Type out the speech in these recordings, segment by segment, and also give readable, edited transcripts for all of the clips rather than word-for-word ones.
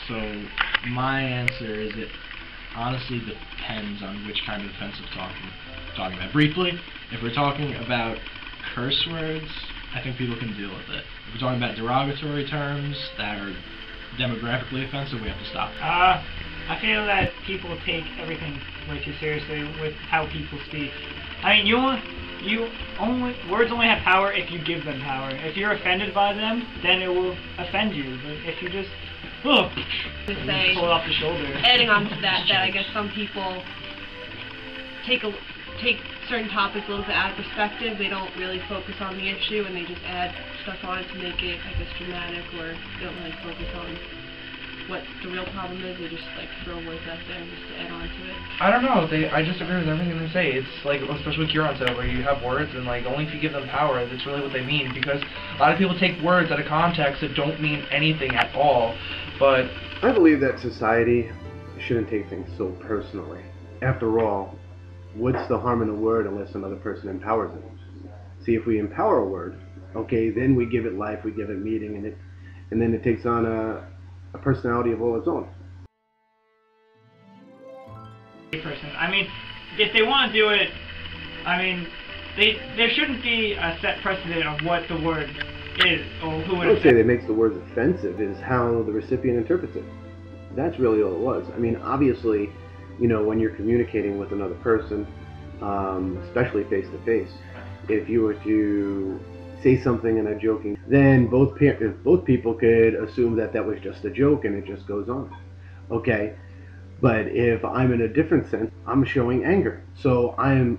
So my answer is it honestly depends on which kind of offensive talking about. Briefly, if we're talking about curse words, I think people can deal with it. If we're talking about derogatory terms that are demographically offensive, we have to stop. I feel that people take everything way too seriously with how people speak. I mean, words only have power if you give them power. If you're offended by them, then it will offend you. But if you just pull it off the shoulder. Adding on to that, I guess some people take certain topics a little bit out of perspective. They don't really focus on the issue, and they just add stuff on it to make it, I guess, dramatic, or they don't really focus on what the real problem is. They just like throw words out there just to add on to it. I don't know. I just agree with everything they say. It's like, especially what Kieran said, where you have words and like only if you give them power, that's really what they mean. Because a lot of people take words out of context that don't mean anything at all. But I believe that society shouldn't take things so personally. After all, what's the harm in a word unless another person empowers it? See, if we empower a word, okay, then we give it life, we give it meaning, and then it takes on a personality of all its own. I mean, if they want to do it, I mean, there shouldn't be a set precedent of what the word is or who it is. I would say that makes the words offensive is how the recipient interprets it. That's really all it was. I mean, obviously, you know, when you're communicating with another person, especially face to face, if you were to say something in a joking, then both people could assume that that was just a joke and it just goes on. Okay, but if I'm in a different sense, I'm showing anger, so I'm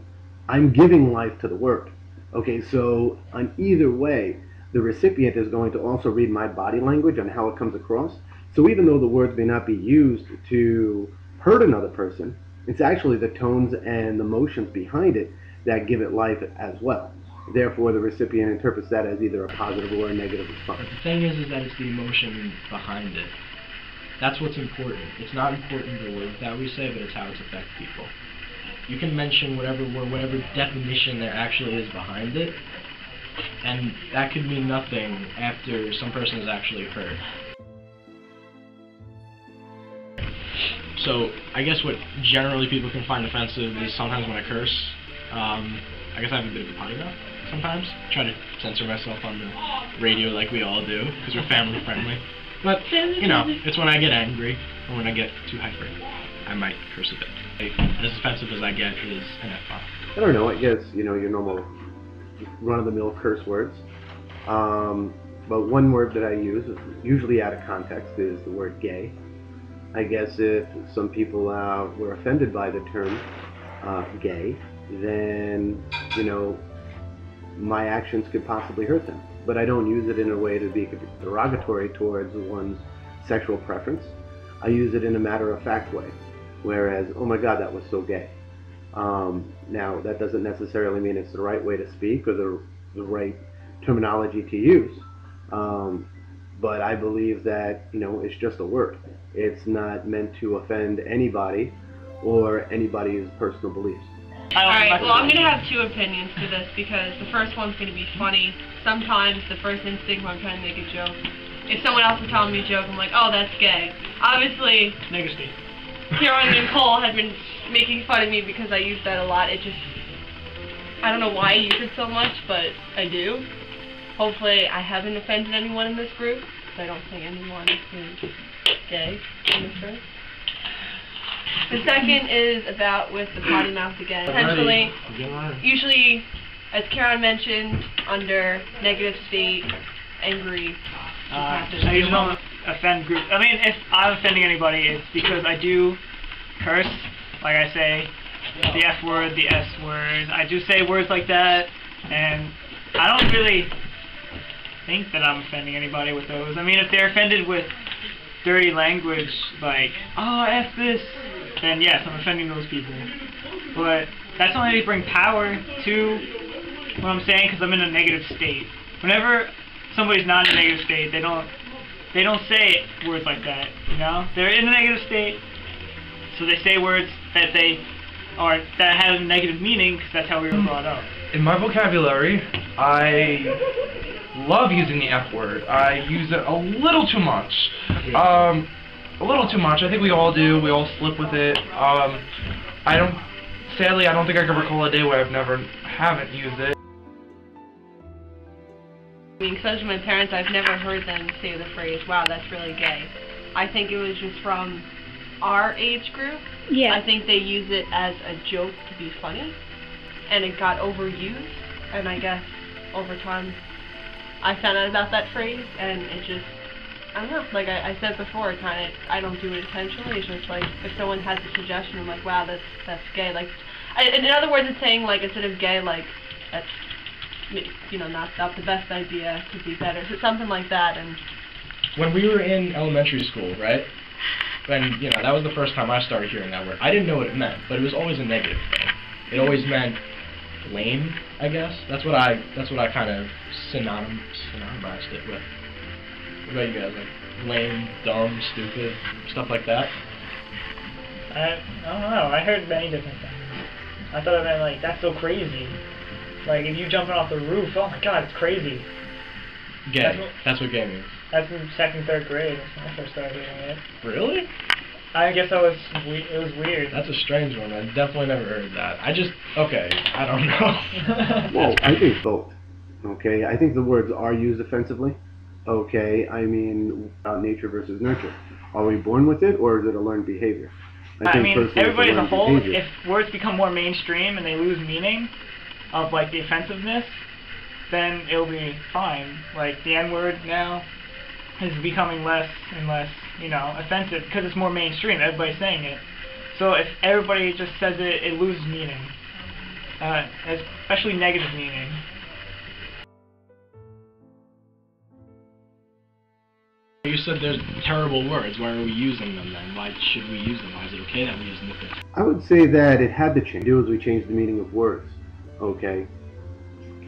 giving life to the word. Okay, so on either way, the recipient is going to also read my body language and how it comes across. So even though the words may not be used to hurt another person, it's actually the tones and the motions behind it that give it life as well. Therefore, the recipient interprets that as either a positive or a negative response. But the thing is that it's the emotion behind it. That's what's important. It's not important the words that we say, but it's how it's affects people. You can mention whatever word, whatever definition there actually is behind it, and that could mean nothing after some person is actually hurt. So, I guess what generally people can find offensive is sometimes when I curse. I guess I have a bit of a potty mouth sometimes. Try to censor myself on the radio like we all do, because we're family friendly. But, you know, it's when I get angry, or when I get too hyper, I might curse a bit. As offensive as I get is an F-bomb. I don't know, I guess, you know, your normal run-of-the-mill curse words. But one word that I use, usually out of context, is the word gay. I guess if some people were offended by the term gay, then, you know, my actions could possibly hurt them. But I don't use it in a way to be derogatory towards one's sexual preference. I use it in a matter-of-fact way, whereas, oh my God, that was so gay. Now, that doesn't necessarily mean it's the right way to speak or the right terminology to use, but I believe that, you know, it's just a word. It's not meant to offend anybody or anybody's personal beliefs. Alright, well, I'm going to have two opinions to this, because the first one's going to be funny. Sometimes the first instinct when I'm trying to make a joke, if someone else is telling me a joke, I'm like, oh, that's gay. Obviously, Negative. Kieran and Cole have been making fun of me because I use that a lot. It just, I don't know why I use it so much, but I do. Hopefully I haven't offended anyone in this group, because I don't think anyone is gay in this group. The second is about with the potty mouth again. Essentially, usually, as Kieran mentioned, under negative state, angry. I usually don't offend groups. I mean, if I'm offending anybody, it's because I do curse. Like I say, the F word, the S word. I do say words like that, and I don't really think that I'm offending anybody with those. I mean, if they're offended with dirty language, like, oh, F this, then yes, I'm offending those people. But that's only to bring power to what I'm saying, because I'm in a negative state. Whenever somebody's not in a negative state, they don't say words like that, you know? They're in a negative state, so they say words that that have a negative meaning, because that's how we were brought up. in my vocabulary, I love using the F word. I use it a little too much. A little too much. I think we all do. We all slip with it. Sadly, I don't think I can recall a day where haven't used it. I mean, especially my parents, I've never heard them say the phrase, wow, that's really gay. I think it was just from our age group. Yeah. I think they use it as a joke to be funny, and it got overused, and I guess over time I found out about that phrase, and it just, I don't know, like I said before, I don't do it intentionally. It's just like, if someone has a suggestion, I'm like, wow, that's gay. Like, in other words, it's saying, like, instead of gay, like, that's, you know, not the best idea, could be better, so something like that. And when we were in elementary school, right, and, you know, that was the first time I started hearing that word. I didn't know what it meant, but it was always a negative thing. It always meant lame, I guess. That's what I kind of synonymized it with. What about you guys? Like lame, dumb, stupid, stuff like that? I don't know. I heard many different things. I thought it meant, like, that's so crazy. Like, if you jumping off the roof, oh my god, it's crazy. Gay. That's what gay means. That's in 2nd, 3rd grade. That's when I first started hearing it. Really? I guess it was weird. That's a strange one. I definitely never heard that. Okay, I don't know. Well, I think both. Okay, I think the words are used offensively. Okay, I mean, nature versus nurture. Are we born with it, or is it a learned behavior? I mean, personally, everybody as a learned whole, behavior. if words become more mainstream and they lose meaning of, like, the offensiveness, then it'll be fine. Like, the N-word now is becoming less and less, you know, offensive because it's more mainstream. Everybody's saying it. So if everybody just says it, it loses meaning, especially negative meaning. You said there's terrible words. Why are we using them then? Why should we use them? Why is it okay that we use them? I would say that it had to change. Do as we changed the meaning of words. Okay.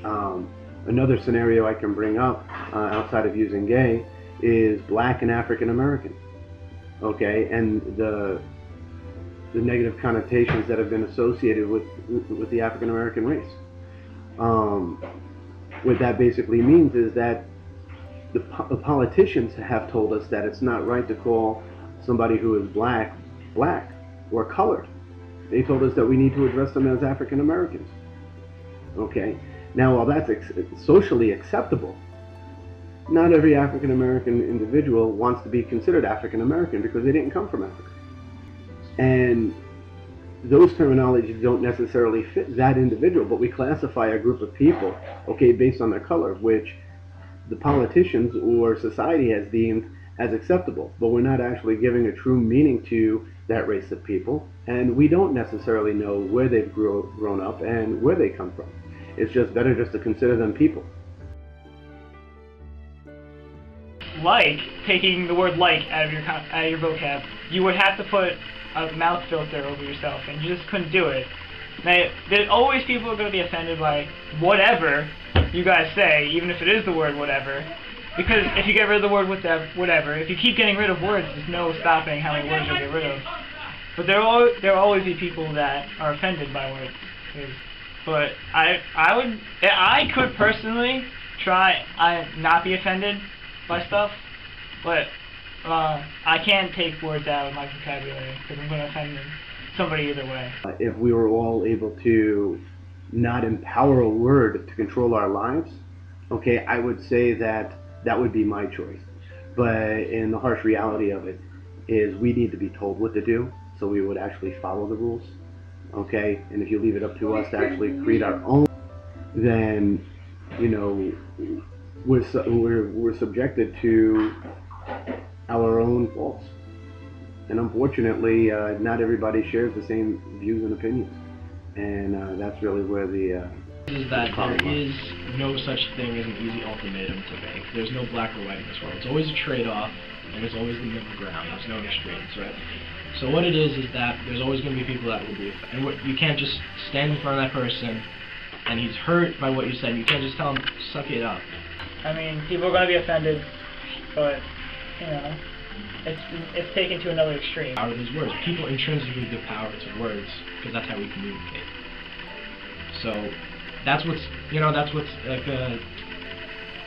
Another scenario I can bring up outside of using gay is black and African American. Okay, and the negative connotations that have been associated with the African American race. What that basically means is that the politicians have told us that it's not right to call somebody who is black or colored. They told us that we need to address them as African Americans. Okay, now while that's socially acceptable, not every African American individual wants to be considered African American because they didn't come from Africa. And those terminologies don't necessarily fit that individual, but we classify a group of people, okay, based on their color, which the politicians or society has deemed as acceptable, but we're not actually giving a true meaning to that race of people, and we don't necessarily know where they've grown up and where they come from. It's just better just to consider them people. Like, taking the word like out of your vocab, you would have to put a mouth filter over yourself, and you just couldn't do it. Now, there's always people who are going to be offended by whatever you guys say, even if it is the word whatever, because if you get rid of the word whatever, if you keep getting rid of words, there's no stopping how many words you'll get rid of. But there will always be people that are offended by words. But I could personally try not be offended by stuff, but I can't take words out of my vocabulary because I'm going to offend somebody either way. If we were all able to not empower a word to control our lives, okay, I would say that would be my choice. But in the harsh reality of it is we need to be told what to do, so we would actually follow the rules, okay? And if you leave it up to us to actually create our own, then, you know, we're subjected to our own faults. And unfortunately, not everybody shares the same views and opinions. And that's really where the is that there is no such thing as an easy ultimatum to make. There's no black or white in this world. It's always a trade-off, and there's always the middle ground. There's no extremes, right? So what it is that there's always going to be people that will be offended. And you can't just stand in front of that person, and he's hurt by what you said. You can't just tell him, suck it up. I mean, people are going to be offended, but, you know, it's taken to another extreme. Power of these words. People intrinsically give power to words, because that's how we communicate. So that's what's like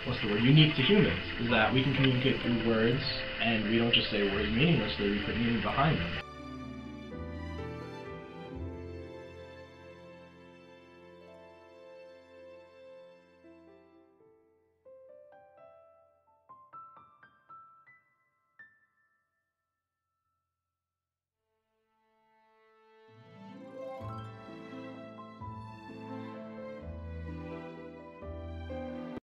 what's the word, unique to humans, is that we can communicate through words, and we don't just say words meaninglessly, we put meaning behind them.